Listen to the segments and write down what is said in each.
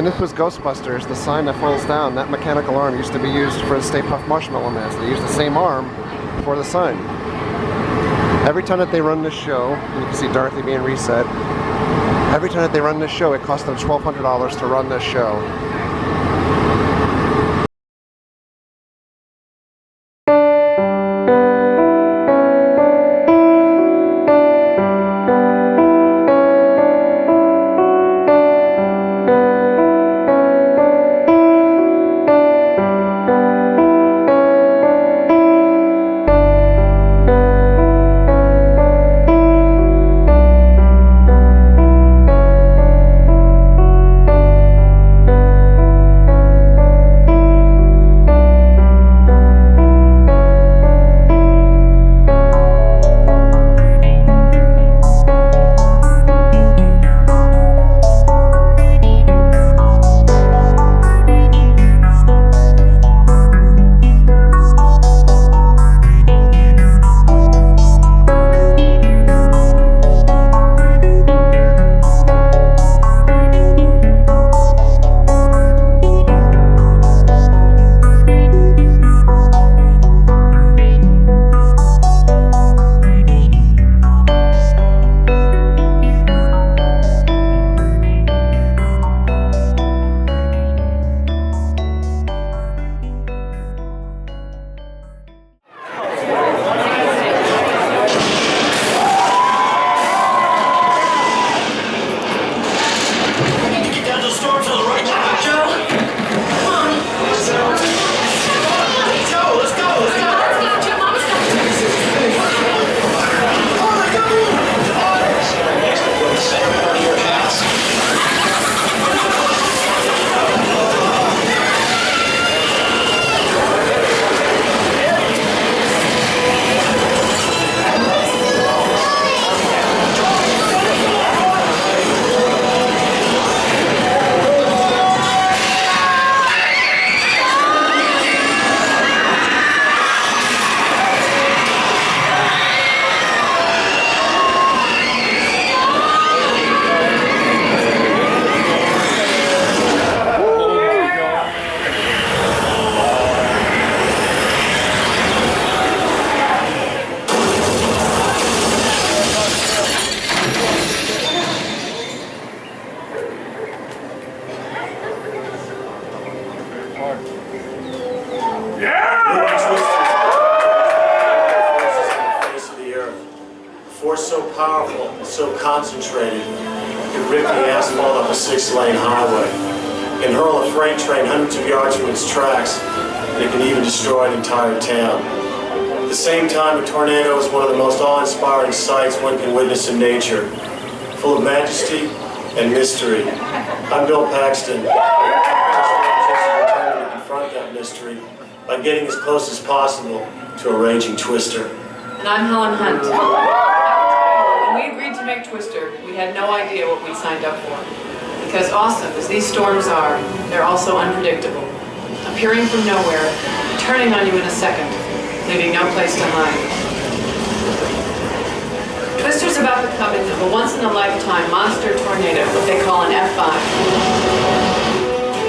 when this was Ghostbusters, the sign that falls down, that mechanical arm used to be used for the Stay Puft Marshmallow Man. So they used the same arm for the sign. Every time that they run this show, and you can see Dorothy being reset, every time that they run this show, it costs them $1,200 to run this show. So concentrated, it ripped the asphalt off a 6-lane highway, can hurl a freight train hundreds of yards from its tracks, and it can even destroy an entire town. At the same time, a tornado is one of the most awe-inspiring sights one can witness in nature, full of majesty and mystery. I'm Bill Paxton. I'm determined to confront that mystery by getting as close as possible to a raging twister. And I'm Helen Hunt. When we agreed to make Twister, we had no idea what we signed up for. Because awesome as these storms are, they're also unpredictable. Appearing from nowhere, turning on you in a second, leaving no place to hide. Twister's about the coming of a once-in-a-lifetime monster tornado, what they call an F5.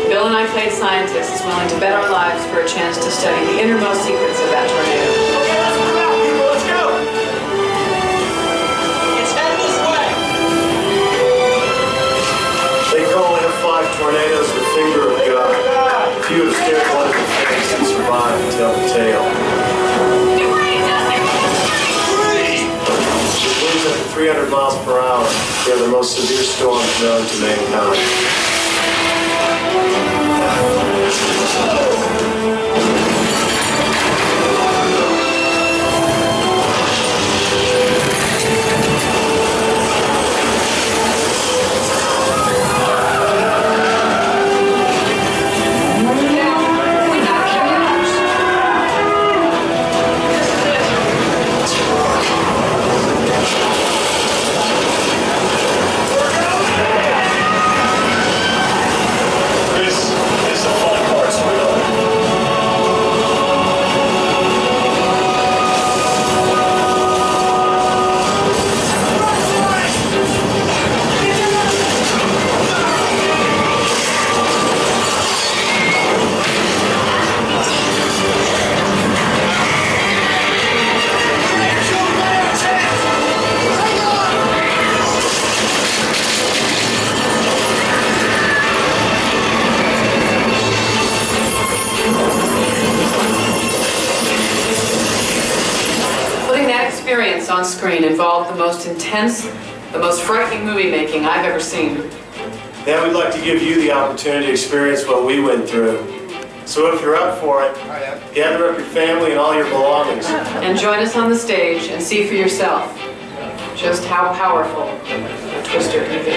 Bill and I played scientists willing to bet our lives for a chance to study the innermost secrets of that tornado. Okay, let's move out, people, let's go! It's headed this way! They call F5 tornadoes the finger of God. Few have stared one in the face and survived to tell the tale. With winds up to 300 miles per hour, they are the most severe storms known to mankind. This is the fun part, sweetheart. on screen involved the most intense, the most frightening movie making I've ever seen. Now we'd like to give you the opportunity to experience what we went through. So if you're up for it, gather up your family and all your belongings. And join us on the stage and see for yourself just how powerful a Twister can be.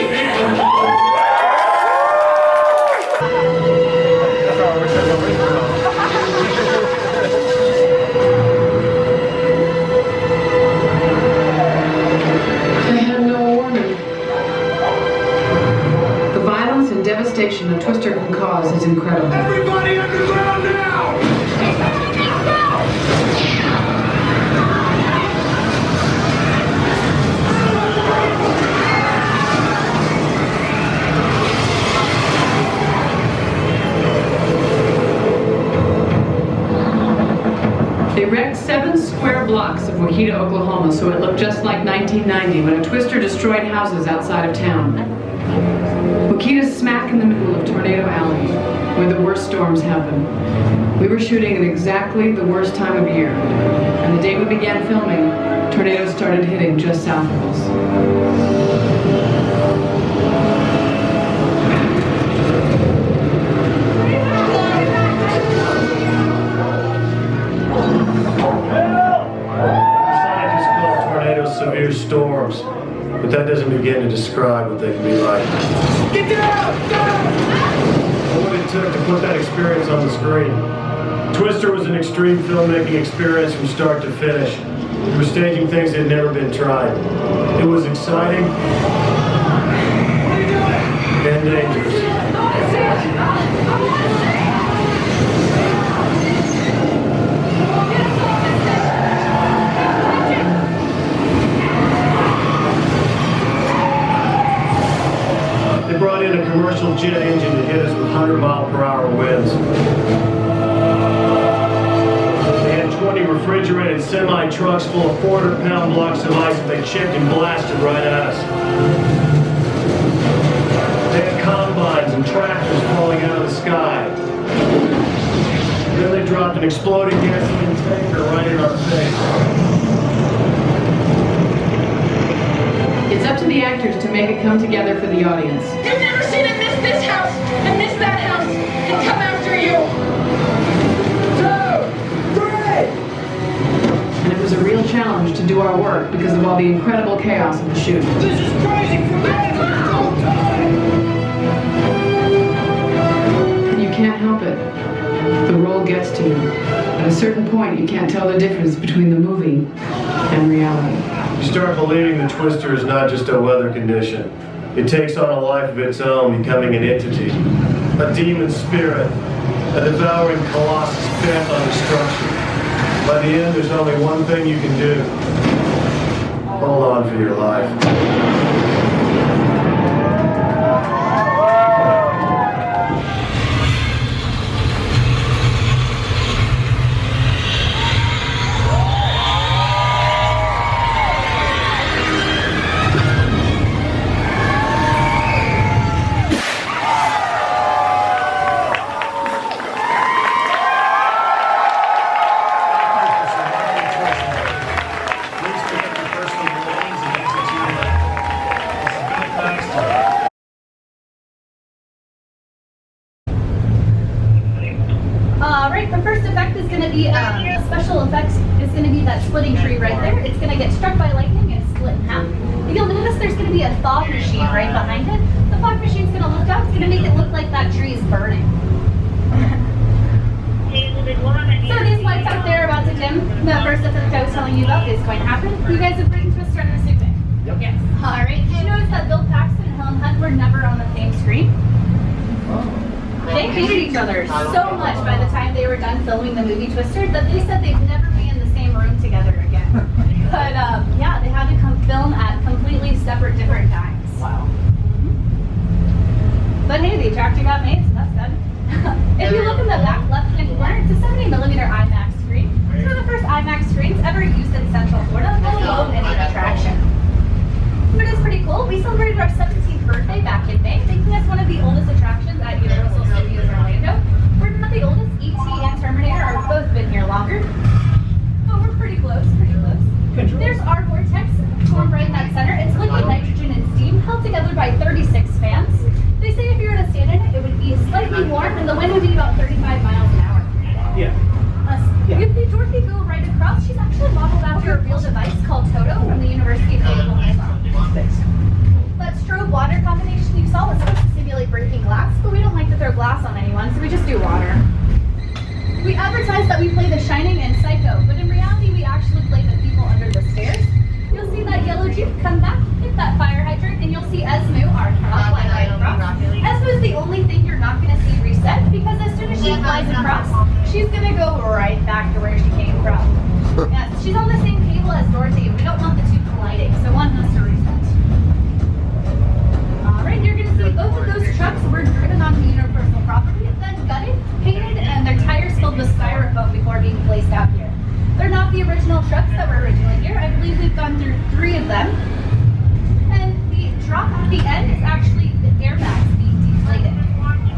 Devastation a Twister can cause is incredible. Everybody underground now! They wrecked 7 square blocks of Waukeeta, Oklahoma, so it looked just like 1990 when a Twister destroyed houses outside of town. Waukeeta's smack in the middle of Tornado Alley, where the worst storms happen. We were shooting at exactly the worst time of year, and the day we began filming, tornadoes started hitting just south of us. Scientists call tornadoes severe storms, but that doesn't begin to describe what they can be like. Get down! Down! What it took to put that experience on the screen. Twister was an extreme filmmaking experience from start to finish. We were staging things that had never been tried. It was exciting and dangerous. They brought in a commercial jet engine to hit us with 100-mile-per-hour winds. They had 20 refrigerated semi-trucks full of 400-pound blocks of ice that they chipped and blasted right at us. They had combines and tractors falling out of the sky. Then they dropped an exploding gasoline tanker right in our face. It's up to the actors to make it come together for the audience. You've never seen it miss this house and miss that house and come after you. 2, 3! And it was a real challenge to do our work because of all the incredible chaos of the shoot. This is crazy for me! And you can't help it. The role gets to you. At a certain point, you can't tell the difference between the movie and reality. You start believing the Twister is not just a weather condition. It takes on a life of its own, becoming an entity. A demon spirit. A devouring colossus bent on destruction. By the end, there's only one thing you can do. Hold on for your life. Right, the first effect is going to be, special effects is going to be that splitting tree right there. It's going to get struck by lightning and split in half. If you'll notice, there's going to be a fog machine right behind it. The fog machine's going to look up, it's going to make it look like that tree is burning. So these lights out there are about to dim. The first effect I was telling you about is going to happen. You guys have written Twister and the Super. Yep. Yes. Alright, did you notice that Bill Paxton and Helen Hunt were never on the same screen? They hated each other so much by the time they were done filming the movie Twister that they said they'd never be in the same room together again. But yeah, they had to come film at completely separate, different times. Wow. But hey, the attractor got made, so that's good. If you look in the back left-hand corner, it's a 70mm IMAX screen. It's one of the first IMAX screens ever used in Central Florida, let alone in an attraction. But it's pretty cool. We celebrated our 17th birthday back in May, making us one of the oldest attractions at Universal Studios Orlando. We're not the oldest. E.T. and Terminator have both been here longer. But we're pretty close, pretty close. There's our vortex flies across, she's gonna go right back to where she came from. Yes, she's on the same table as Dorothy, and we don't want the two colliding, so one has to reset. All right, you're gonna see both of those trucks were driven on the Universal